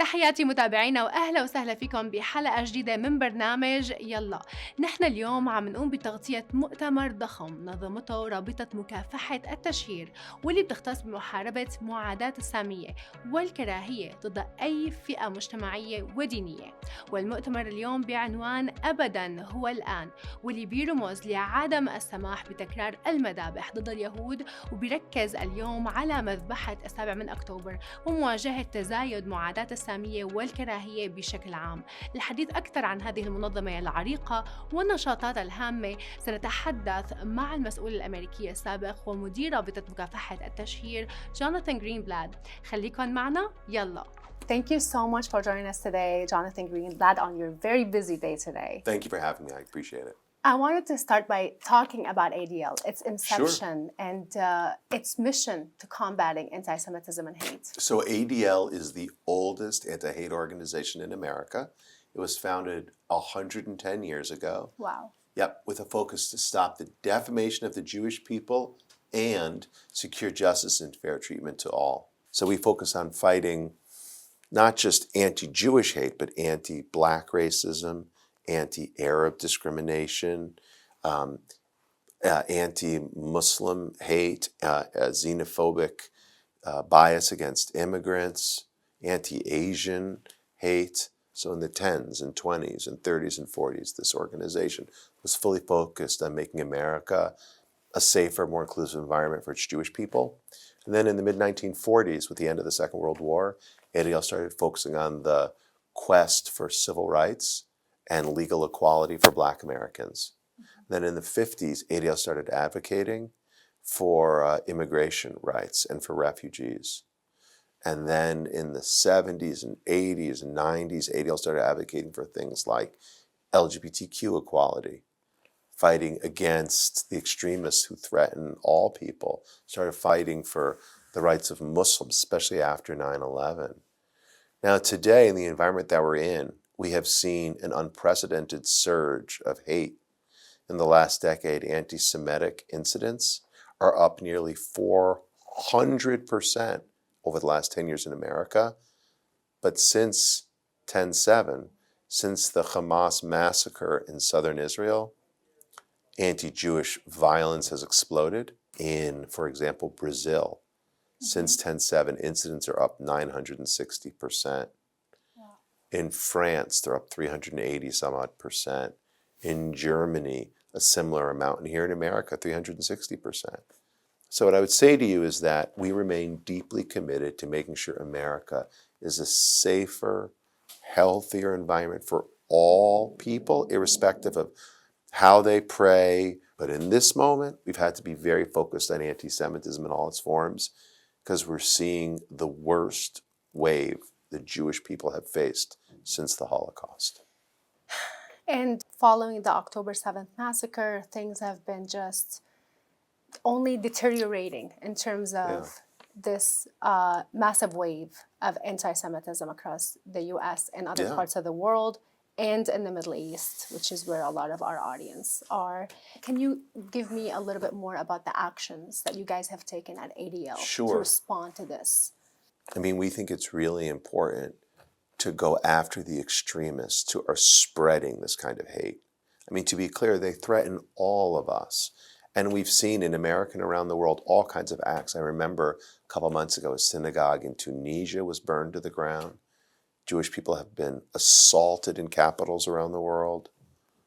تحياتي متابعينا وأهلا وسهلا فيكم بحلقة جديدة من برنامج يلا. نحن اليوم عم نقوم بتغطية مؤتمر ضخم نظمته رابطة مكافحة التشهير، واللي بتختص بمحاربة معاداة السامية والكراهية ضد أي فئة مجتمعية ودينية. والمؤتمر اليوم بعنوان أبدا هو الآن، واللي بيرمز لعدم السماح بتكرار المذابح ضد اليهود، وبيركز اليوم على مذبحة 7 أكتوبر ومواجهة تزايد معاداة السامية والكراهية بشكل عام. للحديث أكثر عن هذه المنظمة العريقة والنشاطات الهامة سنتحدث مع المسؤول الأمريكي السابق ومدير رابطة مكافحة التشهير جوناثان غرينبلات. خليكن معنا يلا. Thank you so much for joining us today, Jonathan Greenblatt, on your very busy day today. Thank you for having me. I appreciate it. I wanted to start by talking about ADL, its inception, Sure. and its mission to combating anti-Semitism and hate. So ADL is the oldest anti-hate organization in America. It was founded 110 years ago. Wow. Yep, with a focus to stop the defamation of the Jewish people and secure justice and fair treatment to all. So we focus on fighting not just anti-Jewish hate, but anti-Black racism, anti-Arab discrimination, anti-Muslim hate, xenophobic bias against immigrants, anti-Asian hate. So in the 10s and 20s and 30s and 40s, this organization was fully focused on making America a safer, more inclusive environment for its Jewish people. And then in the mid-1940s, with the end of the Second World War, ADL started focusing on the quest for civil rights and legal equality for Black Americans. Then in the 50s, ADL started advocating for immigration rights and for refugees. And then in the 70s and 80s and 90s, ADL started advocating for things like LGBTQ equality, fighting against the extremists who threaten all people, started fighting for the rights of Muslims, especially after 9/11. Now today, in the environment that we're in, we have seen an unprecedented surge of hate. In the last decade, anti-Semitic incidents are up nearly 400% over the last 10 years in America. But since 10/7, since the Hamas massacre in southern Israel, anti-Jewish violence has exploded. In, for example, Brazil, since 10/7, incidents are up 960%. In France, they're up 380 some odd percent. In Germany, a similar amount. And here in America, 360%. So what I would say to you is that we remain deeply committed to making sure America is a safer, healthier environment for all people, irrespective of how they pray. But in this moment, we've had to be very focused on anti-Semitism in all its forms, because we're seeing the worst wave the Jewish people have faced since the Holocaust. And following the October 7th massacre, things have been just only deteriorating in terms of this massive wave of anti-Semitism across the US and other parts of the world and in the Middle East, which is where a lot of our audience are. Can you give me a little bit more about the actions that you guys have taken at ADL to respond to this? I mean, we think it's really important to go after the extremists who are spreading this kind of hate. I mean, to be clear, they threaten all of us. And we've seen in America and around the world all kinds of acts. I remember a couple months ago, a synagogue in Tunisia was burned to the ground. Jewish people have been assaulted in capitals around the world.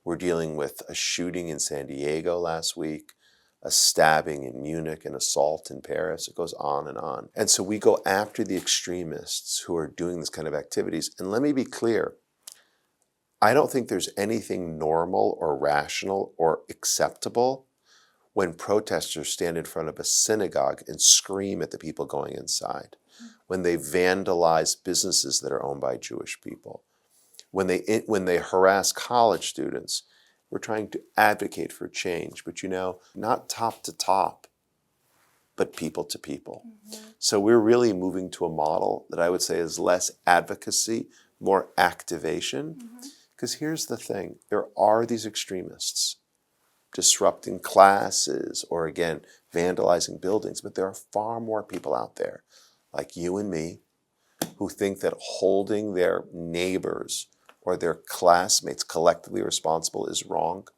We're dealing with a shooting in San Diego last week, a stabbing in Munich, an assault in Paris. It goes on and on. And so we go after the extremists who are doing this kind of activities. And let me be clear, I don't think there's anything normal or rational or acceptable when protesters stand in front of a synagogue and scream at the people going inside, when they vandalize businesses that are owned by Jewish people, when they harass college students. We're trying to advocate for change, but not top to top, but people to people. So we're really moving to a model that I would say is less advocacy, more activation. Because here's the thing, there are these extremists disrupting classes or, again, vandalizing buildings, but there are far more people out there, like you and me, who think that holding their neighbors or their classmates collectively responsible is wrong,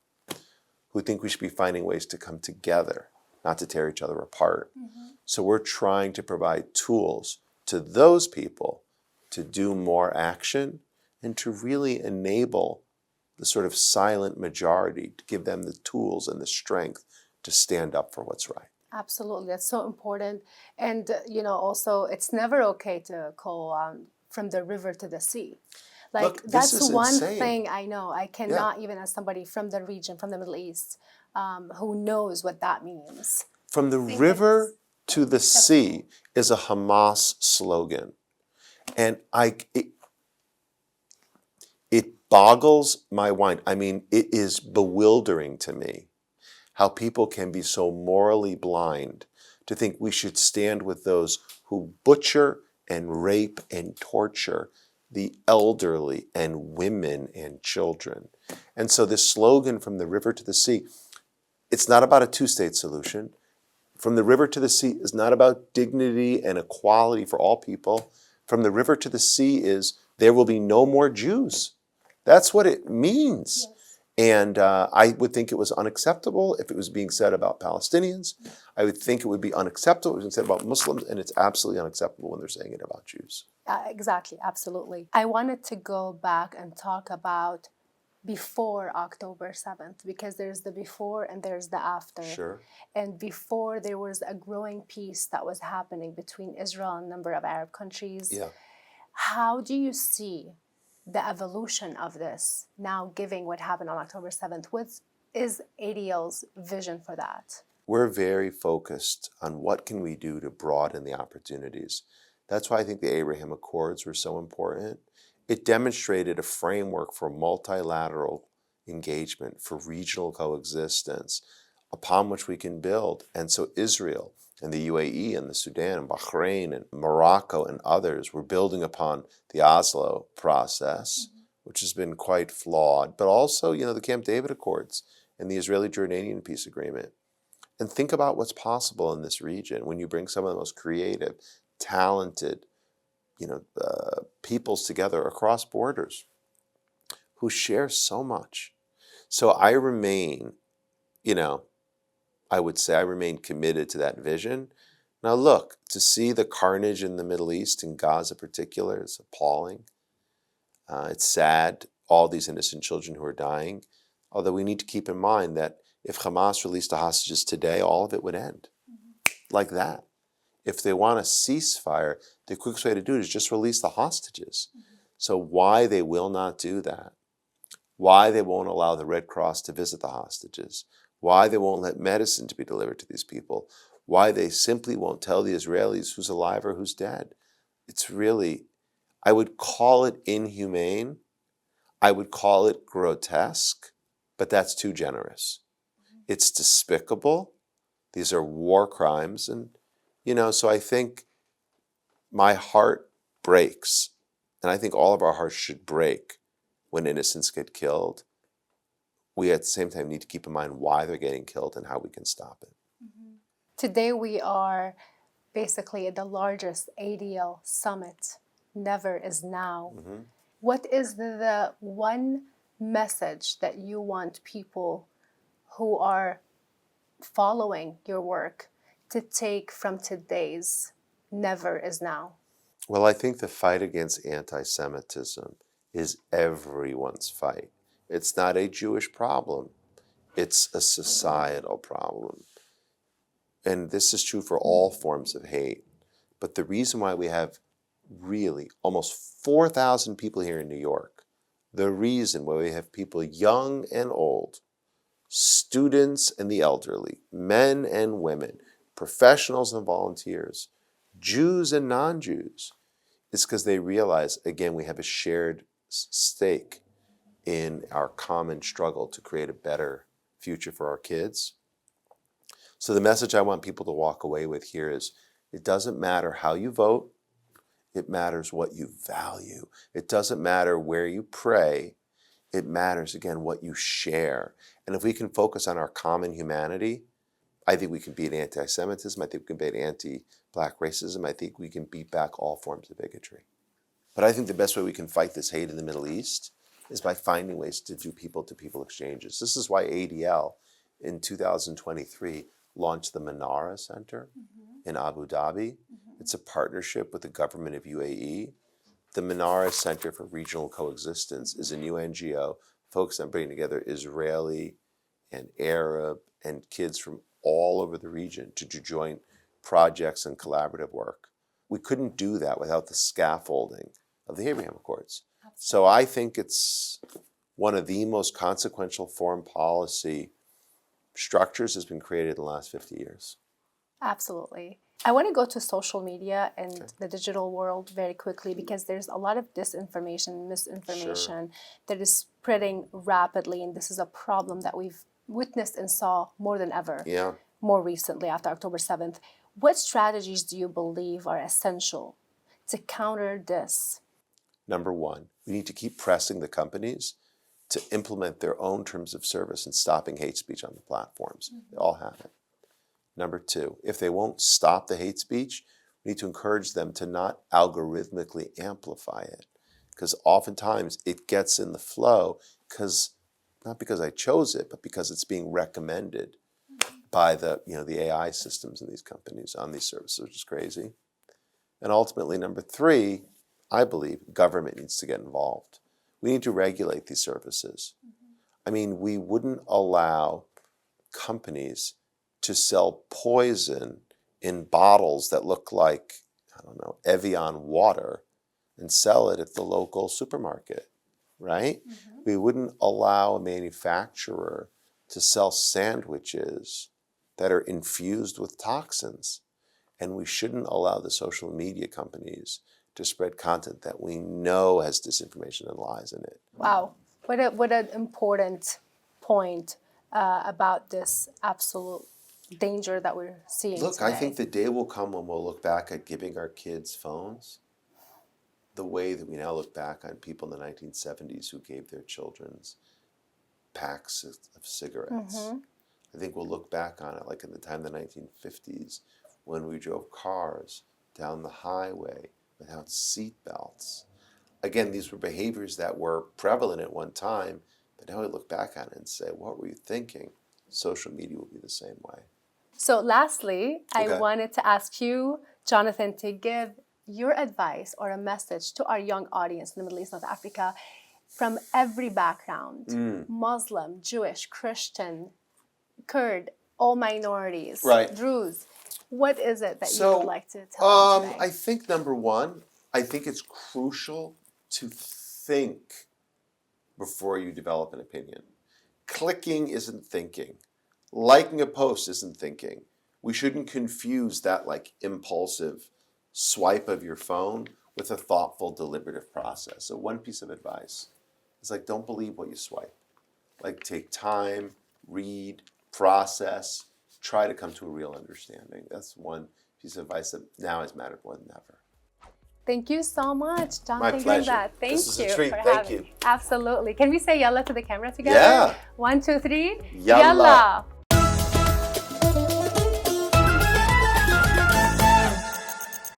who think we should be finding ways to come together, not to tear each other apart. So we're trying to provide tools to those people to do more action and to really enable the sort of silent majority, to give them the tools and the strength to stand up for what's right. Absolutely, that's so important. And, also, it's never okay to call from the river to the sea. Like, Look, that's this is one insane. thing I know. I cannot, even as somebody from the region, from the Middle East, who knows what that means. From the river to the sea is a Hamas slogan. And it boggles my mind. I mean, it is bewildering to me how people can be so morally blind to think we should stand with those who butcher and rape and torture the elderly and women and children. And so this slogan, from the river to the sea, it's not about a two-state solution. From the river to the sea is not about dignity and equality for all people. From the river to the sea is there will be no more Jews. That's what it means. Yes. And I would think it was unacceptable if it was being said about Palestinians. I would think it would be unacceptable if it was said about Muslims, and it's absolutely unacceptable when they're saying it about Jews. Exactly, absolutely. I wanted to go back and talk about before October 7th, because there's the before and there's the after. Sure. And before, there was a growing peace that was happening between Israel and a number of Arab countries. Yeah. How do you see the evolution of this now, given what happened on October 7th? What is ADL's vision for that? We're very focused on what can we do to broaden the opportunities. That's why I think the Abraham Accords were so important. It demonstrated a framework for multilateral engagement, for regional coexistence, upon which we can build. And so Israel and the UAE and the Sudan and Bahrain and Morocco and others were building upon the Oslo process, which has been quite flawed, but also, the Camp David Accords and the Israeli-Jordanian peace agreement. And think about what's possible in this region when you bring some of the most creative, talented, peoples together across borders who share so much. So I remain, I would say I remain committed to that vision. Now look, to see the carnage in the Middle East, in Gaza in particular, is appalling. It's sad, all these innocent children who are dying. Although we need to keep in mind that if Hamas released the hostages today, all of it would end. Like that. If they want a ceasefire, the quickest way to do it is just release the hostages. So why they will not do that, why they won't allow the Red Cross to visit the hostages, why they won't let medicine to be delivered to these people, why they simply won't tell the Israelis who's alive or who's dead. It's really, I would call it inhumane. I would call it grotesque, but that's too generous. It's despicable. These are war crimes. And, so I think my heart breaks, and I think all of our hearts should break when innocents get killed. We at the same time need to keep in mind why they're getting killed and how we can stop it. Today we are basically at the largest ADL summit, Never is Now. What is the one message that you want people who are following your work to take from today's Never is Now? Well, I think the fight against anti-Semitism is everyone's fight. It's not a Jewish problem. It's a societal problem. And this is true for all forms of hate. But the reason why we have really almost 4,000 people here in New York, the reason why we have people young and old, students and the elderly, men and women, professionals and volunteers, Jews and non-Jews, is because they realize, again, we have a shared stake in our common struggle to create a better future for our kids. So the message I want people to walk away with here is, it doesn't matter how you vote, it matters what you value. It doesn't matter where you pray, it matters, again, what you share. And if we can focus on our common humanity, I think we can beat anti-Semitism, I think we can beat anti-Black racism, I think we can beat back all forms of bigotry. But I think the best way we can fight this hate in the Middle East is by finding ways to do people-to-people exchanges. This is why ADL in 2023 launched the Manara Center in Abu Dhabi. It's a partnership with the government of UAE. The Manara Center for Regional Coexistence is a new NGO focused on bringing together Israeli and Arab and kids from all over the region to do joint projects and collaborative work. We couldn't do that without the scaffolding of the Abraham Accords. So I think it's one of the most consequential foreign policy structures has been created in the last 50 years. Absolutely. I want to go to social media and the digital world very quickly because there's a lot of disinformation, misinformation that is spreading rapidly, and this is a problem that we've witnessed and saw more than ever, more recently after October 7th. What strategies do you believe are essential to counter this? Number one, we need to keep pressing the companies to implement their own terms of service and stopping hate speech on the platforms. They all have it. Number two, if they won't stop the hate speech, we need to encourage them to not algorithmically amplify it, because oftentimes it gets in the flow not because I chose it, but because it's being recommended by the AI systems in these companies on these services, which is crazy. And ultimately, number three, I believe government needs to get involved. We need to regulate these services. I mean, we wouldn't allow companies to sell poison in bottles that look like, Evian water and sell it at the local supermarket, right? We wouldn't allow a manufacturer to sell sandwiches that are infused with toxins. And we shouldn't allow the social media companies to spread content that we know has disinformation and lies in it. Wow, what an important point about this absolute danger that we're seeing Look, today. I think the day will come when we'll look back at giving our kids phones the way that we now look back on people in the 1970s who gave their children packs of cigarettes. I think we'll look back on it like in the time of the 1950s when we drove cars down the highway without seat belts. Again, these were behaviors that were prevalent at one time, but now we look back on it and say, what were you thinking? Social media will be the same way. So lastly, I wanted to ask you, Jonathan, to give your advice or a message to our young audience in the Middle East, North Africa, from every background, Muslim, Jewish, Christian, Kurd, all minorities, Druze. What is it that you would like to tell them today? I think number one, I think it's crucial to think before you develop an opinion. Clicking isn't thinking. Liking a post isn't thinking. We shouldn't confuse that impulsive swipe of your phone with a thoughtful, deliberative process. So one piece of advice is don't believe what you swipe. Take time, read, process, try to come to a real understanding. That's one piece of advice that now has mattered more than ever. Thank you so much, Jonathan. My pleasure. Thank this you is a treat. for Thank having you. me. Absolutely. Can we say yalla to the camera together? Yeah. 1, 2, 3. Yalla.